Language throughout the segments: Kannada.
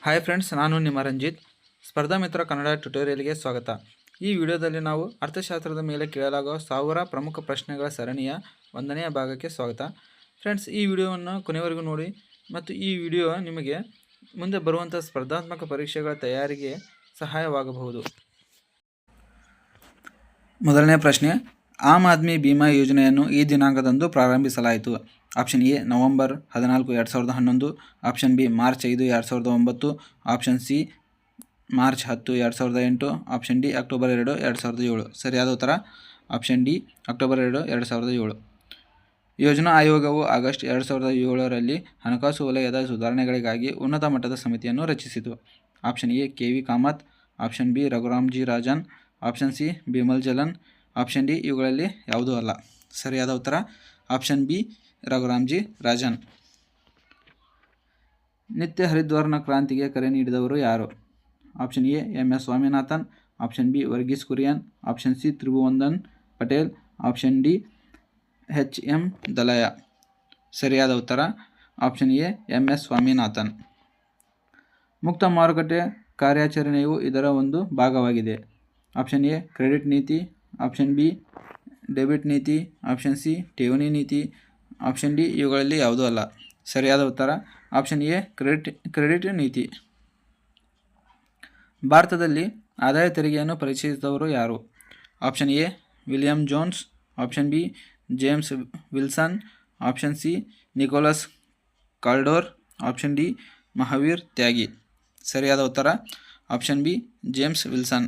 ಹಾಯ್ ಫ್ರೆಂಡ್ಸ್, ನಾನು ನಿಮ್ಮ ರಂಜಿತ್. ಸ್ಪರ್ಧಾ ಮಿತ್ರ ಕನ್ನಡ ಟ್ಯುಟೋರಿಯಲ್ಗೆ ಸ್ವಾಗತ. ಈ ವಿಡಿಯೋದಲ್ಲಿ ನಾವು ಅರ್ಥಶಾಸ್ತ್ರದ ಮೇಲೆ ಕೇಳಲಾಗುವ 1000 ಪ್ರಮುಖ ಪ್ರಶ್ನೆಗಳ ಸರಣಿಯ 1ನೇ ಭಾಗಕ್ಕೆ ಸ್ವಾಗತ. ಫ್ರೆಂಡ್ಸ್, ಈ ವಿಡಿಯೋವನ್ನು ಕೊನೆವರೆಗೂ ನೋಡಿ ಮತ್ತು ಈ ವಿಡಿಯೋ ನಿಮಗೆ ಮುಂದೆ ಬರುವಂಥ ಸ್ಪರ್ಧಾತ್ಮಕ ಪರೀಕ್ಷೆಗಳ ತಯಾರಿಗೆ ಸಹಾಯವಾಗಬಹುದು. ಮೊದಲನೇ ಪ್ರಶ್ನೆ, ಆಮ್ ಆದ್ಮಿ ಬಿಮಾ ಯೋಜನೆಯನ್ನು ಈ ದಿನಾಂಕದಂದು ಪ್ರಾರಂಭಿಸಲಾಯಿತು. Option A November 14, 2011. Option B March 5, 2009. Option C March 10, 2008. Option D October 2, 2007. ಸರಿಯಾದ ಉತ್ತರ ಆಪ್ಷನ್ ಡಿ ಅಕ್ಟೋಬರ್ 2, 2007. ಯೋಜನಾ ಆಯೋಗವು ಆಗಸ್ಟ್ 2007ರಲ್ಲಿ ಹಣಕಾಸು ವಲಯದ ಸುಧಾರಣೆಗಳಿಗಾಗಿ ಉನ್ನತ ಮಟ್ಟದ ಸಮಿತಿಯನ್ನು ರಚಿಸಿತು. Option A K V Kamath. Option B Raghuramji Rajan. Option C Bimal Jalan. Option D ಇವುಗಳಲ್ಲಿ ಯಾವುದೂ ಅಲ್ಲ. ಸರಿಯಾದ ಉತ್ತರ ಆಪ್ಷನ್ ಬಿ ರಘುರಾಮ್ಜಿ ರಾಜನ್. ನಿತ್ಯ ಹರಿದ್ವರ್ಣ ಕ್ರಾಂತಿಗೆ ಕರೆ ನೀಡಿದವರು ಯಾರು? Option A M S. Swaminathan. Option B Verghese Kurien. Option C Tribhuvanandan Patel. Option D H M. Dalaya. ಸರಿಯಾದ ಉತ್ತರ ಆಪ್ಷನ್ ಎ ಎಂ.ಎಸ್. ಸ್ವಾಮಿನಾಥನ್. ಮುಕ್ತ ಮಾರುಕಟ್ಟೆ ಕಾರ್ಯಾಚರಣೆಯು ಇದರ ಒಂದು ಭಾಗವಾಗಿದೆ. ಆಪ್ಷನ್ ಎ ಕ್ರೆಡಿಟ್ ನೀತಿ. ಆಪ್ಷನ್ ಬಿ ಡೆಬಿಟ್ ನೀತಿ. ಆಪ್ಷನ್ ಸಿ ಠೇವಣಿ ನೀತಿ. ಆಪ್ಷನ್ ಡಿ ಇವುಗಳಲ್ಲಿ ಯಾವುದೂ ಅಲ್ಲ. ಸರಿಯಾದ ಉತ್ತರ ಆಪ್ಷನ್ ಎ ಕ್ರೆಡಿಟ್ ನೀತಿ. ಭಾರತದಲ್ಲಿ ಆದಾಯ ತೆರಿಗೆಯನ್ನು ಪರಿಚಯಿಸಿದವರು ಯಾರು? Option A William Jones. Option B James Wilson. Option C Nicholas Kaldor. Option D Mahavir Tyagi. ಸರಿಯಾದ ಉತ್ತರ ಆಪ್ಷನ್ ಬಿ ಜೇಮ್ಸ್ ವಿಲ್ಸನ್.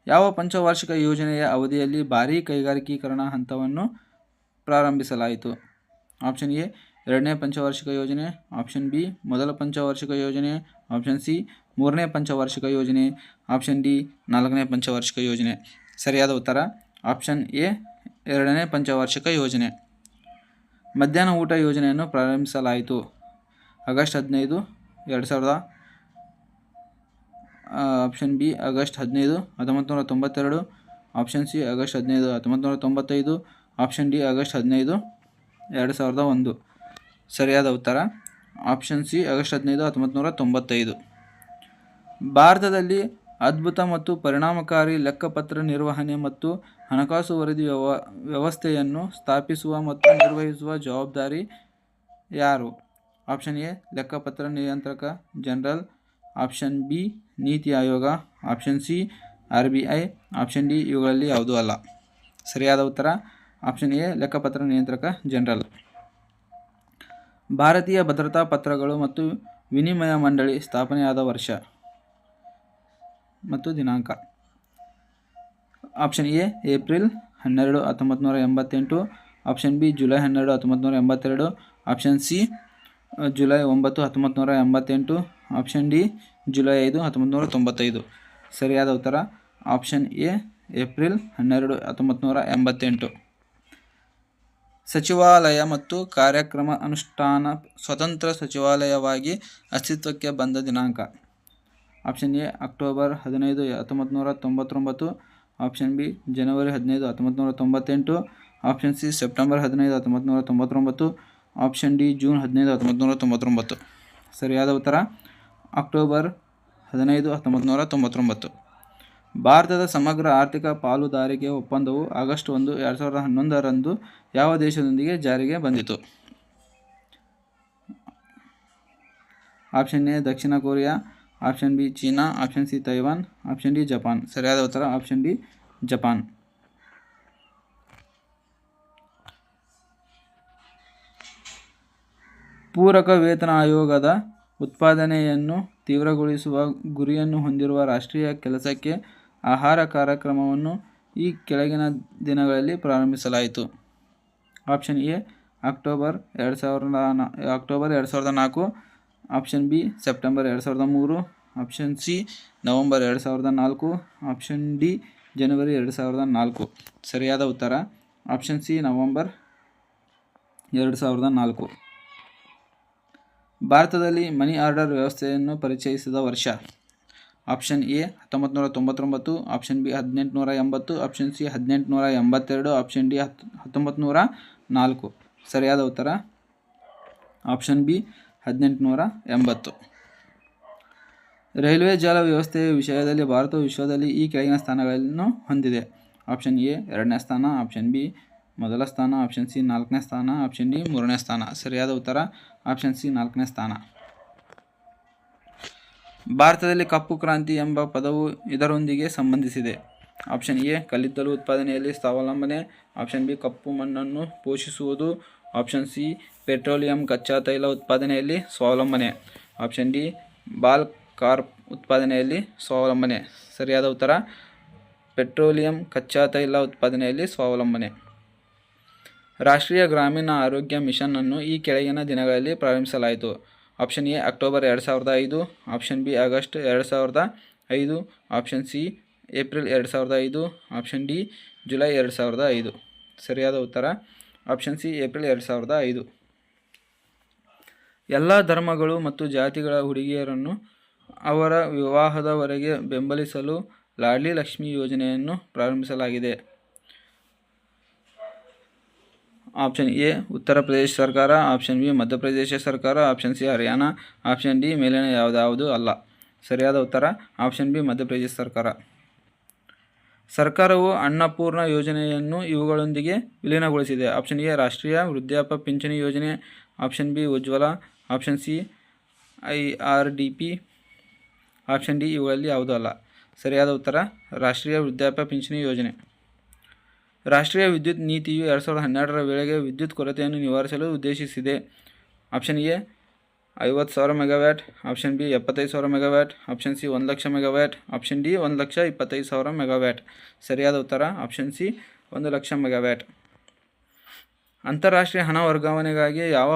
ಯಾವ ಪಂಚವಾರ್ಷಿಕ ಯೋಜನೆಯ ಅವಧಿಯಲ್ಲಿ ಭಾರೀ ಕೈಗಾರಿಕೀಕರಣ ಹಂತವನ್ನು ಪ್ರಾರಂಭಿಸಲಾಯಿತು? ಆಪ್ಷನ್ ಎ ಎರಡನೇ ಪಂಚವಾರ್ಷಿಕ ಯೋಜನೆ. ಆಪ್ಷನ್ ಬಿ ಮೊದಲ ಪಂಚವಾರ್ಷಿಕ ಯೋಜನೆ. ಆಪ್ಷನ್ ಸಿ ಮೂರನೇ ಪಂಚವಾರ್ಷಿಕ ಯೋಜನೆ. ಆಪ್ಷನ್ ಡಿ ನಾಲ್ಕನೇ ಪಂಚವಾರ್ಷಿಕ ಯೋಜನೆ. ಸರಿಯಾದ ಉತ್ತರ ಆಪ್ಷನ್ ಎ ಎರಡನೇ ಪಂಚವಾರ್ಷಿಕ ಯೋಜನೆ. ಮಧ್ಯಾಹ್ನ ಊಟ ಯೋಜನೆಯನ್ನು ಪ್ರಾರಂಭಿಸಲಾಯಿತು. August 15, 2000. Option B August 15, 1992. Option C August 15, 1995. Option D August 15, 2001. ಸರಿಯಾದ ಉತ್ತರ ಆಪ್ಷನ್ ಸಿ ಆಗಸ್ಟ್ 15, 1995. ಭಾರತದಲ್ಲಿ ಅದ್ಭುತ ಮತ್ತು ಪರಿಣಾಮಕಾರಿ ಲೆಕ್ಕಪತ್ರ ನಿರ್ವಹಣೆ ಮತ್ತು ಹಣಕಾಸು ವರದಿ ವ್ಯವಸ್ಥೆಯನ್ನು ಸ್ಥಾಪಿಸುವ ಮತ್ತು ನಿರ್ವಹಿಸುವ ಜವಾಬ್ದಾರಿ ಯಾರು? ಆಪ್ಷನ್ ಎ ಲೆಕ್ಕಪತ್ರ ನಿಯಂತ್ರಕ general. Option B NITI Aayog. Option C RBI. Option D ಇವುಗಳಲ್ಲಿ ಯಾವುದೂ ಅಲ್ಲ. ಸರಿಯಾದ ಉತ್ತರ ಆಪ್ಷನ್ ಎ ಲೆಕ್ಕಪತ್ರ ನಿಯಂತ್ರಕ ಜನರಲ್. ಭಾರತೀಯ ಭದ್ರತಾ ಪತ್ರಗಳು ಮತ್ತು ವಿನಿಮಯ ಮಂಡಳಿ ಸ್ಥಾಪನೆಯಾದ ವರ್ಷ ಮತ್ತು ದಿನಾಂಕ. Option A April 12, 1988. Option B July 12, 1982. Option C July 9, 1988. Option D July 5, 1995. ಸರಿಯಾದ ಉತ್ತರ ಆಪ್ಷನ್ ಎ ಏಪ್ರಿಲ್ 12, 1988. ಸಚಿವಾಲಯ ಮತ್ತು ಕಾರ್ಯಕ್ರಮ ಅನುಷ್ಠಾನ ಸ್ವತಂತ್ರ ಸಚಿವಾಲಯವಾಗಿ ಅಸ್ತಿತ್ವಕ್ಕೆ ಬಂದ ದಿನಾಂಕ. Option A October 15, 1999. Option B January 15, 1998. Option C September 15, 1999. Option D June 15, 1999. ಸರಿಯಾದ ಉತ್ತರ ಅಕ್ಟೋಬರ್ 15, 1999. ಭಾರತದ ಸಮಗ್ರ ಆರ್ಥಿಕ ಪಾಲುದಾರಿಕೆ ಒಪ್ಪಂದವು ಆಗಸ್ಟ್ 1, 2011ರಂದು ಯಾವ ದೇಶದೊಂದಿಗೆ ಜಾರಿಗೆ ಬಂದಿತು? Option A Dakshina Korea. Option B China. Option C Taiwan. Option D Japan. ಸರಿಯಾದ ಉತ್ತರ ಆಪ್ಷನ್ ಡಿ ಜಪಾನ್. ಪೂರಕ ವೇತನ ಆಯೋಗದ ಉತ್ಪಾದನೆಯನ್ನು ತೀವ್ರಗೊಳಿಸುವ ಗುರಿಯನ್ನು ಹೊಂದಿರುವ ರಾಷ್ಟ್ರೀಯ ಕೆಲಸಕ್ಕೆ ಆಹಾರ ಕಾರ್ಯಕ್ರಮವನ್ನು ಈ ಕೆಳಗಿನ ದಿನಗಳಲ್ಲಿ ಪ್ರಾರಂಭಿಸಲಾಯಿತು. Option A October 2004. Option B September 2003. Option C November 2004. Option D ಜನವರಿ 2004. ಸರಿಯಾದ ಉತ್ತರ ಆಪ್ಷನ್ ಸಿ ನವೆಂಬರ್ 2004. ಭಾರತದಲ್ಲಿ ಮನಿ ಆರ್ಡರ್ ವ್ಯವಸ್ಥೆಯನ್ನು ಪರಿಚಯಿಸಿದ ವರ್ಷ. Option A 1999. Option B 1880. Option C 1882. Option D 1904. ಸರಿಯಾದ ಉತ್ತರ ಆಪ್ಷನ್ ಬಿ 1880. ರೈಲ್ವೆ ಜಾಲ ವ್ಯವಸ್ಥೆಯ ವಿಷಯದಲ್ಲಿ ಭಾರತವು ವಿಶ್ವದಲ್ಲಿ ಈ ಕೆಳಗಿನ ಸ್ಥಾನಗಳನ್ನು ಹೊಂದಿದೆ. ಆಪ್ಷನ್ ಎ 2ನೇ ಸ್ಥಾನ, ಆಪ್ಷನ್ ಬಿ 1ನೇ ಸ್ಥಾನ, ಆಪ್ಷನ್ ಸಿ 4ನೇ ಸ್ಥಾನ, ಆಪ್ಷನ್ ಡಿ 3ನೇ ಸ್ಥಾನ. ಸರಿಯಾದ ಉತ್ತರ ಆಪ್ಷನ್ ಸಿ 4ನೇ ಸ್ಥಾನ. ಭಾರತದಲ್ಲಿ ಕಪ್ಪು ಕ್ರಾಂತಿ ಎಂಬ ಪದವು ಇದರೊಂದಿಗೆ ಸಂಬಂಧಿಸಿದೆ. ಆಪ್ಷನ್ ಎ ಕಲ್ಲಿದ್ದಲು ಉತ್ಪಾದನೆಯಲ್ಲಿ ಸ್ವಾವಲಂಬನೆ, ಆಪ್ಷನ್ ಬಿ ಕಪ್ಪು ಮಣ್ಣನ್ನು ಪೋಷಿಸುವುದು, ಆಪ್ಷನ್ ಸಿ ಪೆಟ್ರೋಲಿಯಂ ಕಚ್ಚಾ ತೈಲ ಉತ್ಪಾದನೆಯಲ್ಲಿ ಸ್ವಾವಲಂಬನೆ, ಆಪ್ಷನ್ ಡಿ ಬಾಲ್ ಕಾರ್ಪ್ ಉತ್ಪಾದನೆಯಲ್ಲಿ ಸ್ವಾವಲಂಬನೆ. ಸರಿಯಾದ ಉತ್ತರ ಪೆಟ್ರೋಲಿಯಂ ಕಚ್ಚಾ ತೈಲ ಉತ್ಪಾದನೆಯಲ್ಲಿ ಸ್ವಾವಲಂಬನೆ. ರಾಷ್ಟ್ರೀಯ ಗ್ರಾಮೀಣ ಆರೋಗ್ಯ ಮಿಷನ್ ಅನ್ನು ಈ ಕೆಳಗಿನ ದಿನಗಳಲ್ಲಿ ಪ್ರಾರಂಭಿಸಲಾಯಿತು. Option A October 2005, option B August 2005, option C April 2005, option D July 2005. ಸರಿಯಾದ ಉತ್ತರ ಆಪ್ಷನ್ ಸಿ ಏಪ್ರಿಲ್ 2005. ಎಲ್ಲ ಧರ್ಮಗಳು ಮತ್ತು ಜಾತಿಗಳ ಹುಡುಗಿಯರನ್ನು ಅವರ ವಿವಾಹದವರೆಗೆ ಬೆಂಬಲಿಸಲು ಲಾಡ್ಲಿ ಲಕ್ಷ್ಮಿ ಯೋಜನೆಯನ್ನು ಪ್ರಾರಂಭಿಸಲಾಗಿದೆ. ಆಪ್ಷನ್ ಎ ಉತ್ತರ ಪ್ರದೇಶ ಸರ್ಕಾರ, ಆಪ್ಷನ್ ಬಿ ಮಧ್ಯಪ್ರದೇಶ ಸರ್ಕಾರ, option C Haryana, option D ಮೇಲಿನ ಯಾವುದಾವುದು ಅಲ್ಲ. ಸರಿಯಾದ ಉತ್ತರ ಆಪ್ಷನ್ ಬಿ ಮಧ್ಯಪ್ರದೇಶ ಸರ್ಕಾರ. ಸರ್ಕಾರವು ಅನ್ನಪೂರ್ಣ ಯೋಜನೆಯನ್ನು ಇವುಗಳೊಂದಿಗೆ ವಿಲೀನಗೊಳಿಸಿದೆ. ಆಪ್ಷನ್ ಎ ರಾಷ್ಟ್ರೀಯ ವೃದ್ಧಾಪ್ಯ ಪಿಂಚಣಿ ಯೋಜನೆ, option B Ujjwala, option C IRDP, option D ಇವುಗಳಲ್ಲಿ ಯಾವುದೂ ಅಲ್ಲ. ಸರಿಯಾದ ಉತ್ತರ ರಾಷ್ಟ್ರೀಯ ವೃದ್ಧಾಪ್ಯ ಪಿಂಚಣಿ ಯೋಜನೆ. ರಾಷ್ಟ್ರೀಯ ವಿದ್ಯುತ್ ನೀತಿಯು 2012ರ ವೇಳೆಗೆ ವಿದ್ಯುತ್ ಕೊರತೆಯನ್ನು ನಿವಾರಿಸಲು ಉದ್ದೇಶಿಸಿದೆ. Option A 50,000 megawatt, option B 75,000 megawatt, option C 1,00,000 megawatt, option D 1,25,000 megawatt. ಸರಿಯಾದ ಉತ್ತರ ಆಪ್ಷನ್ ಸಿ 1,00,000 ಮೆಗಾವ್ಯಾಟ್. ಅಂತಾರಾಷ್ಟ್ರೀಯ ಹಣ ವರ್ಗಾವಣೆಗಾಗಿ ಯಾವ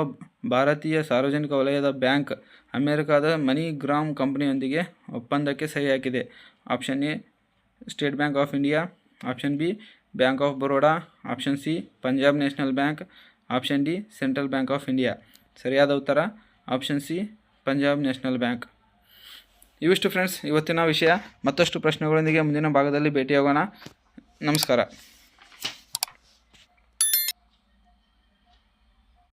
ಭಾರತೀಯ ಸಾರ್ವಜನಿಕ ವಲಯದ ಬ್ಯಾಂಕ್ ಅಮೆರಿಕದ ಮನಿಗ್ರಾಮ್ ಕಂಪನಿಯೊಂದಿಗೆ ಒಪ್ಪಂದಕ್ಕೆ ಸಹಿ ಹಾಕಿದೆ? Option A state bank of India, option B bank of Baroda, option C Punjab national bank, option D central bank of India. ಸರಿಯಾದ ಉತ್ತರ option C Punjab national bank. ಇವಿಷ್ಟು ಫ್ರೆಂಡ್ಸ್ ಇವತ್ತಿನ ವಿಷಯ. ಮತ್ತಷ್ಟು ಪ್ರಶ್ನೆಗಳೊಂದಿಗೆ ಮುಂದಿನ ಭಾಗದಲ್ಲಿ ಭೇಟಿಯಾಗೋಣ. ನಮಸ್ಕಾರ.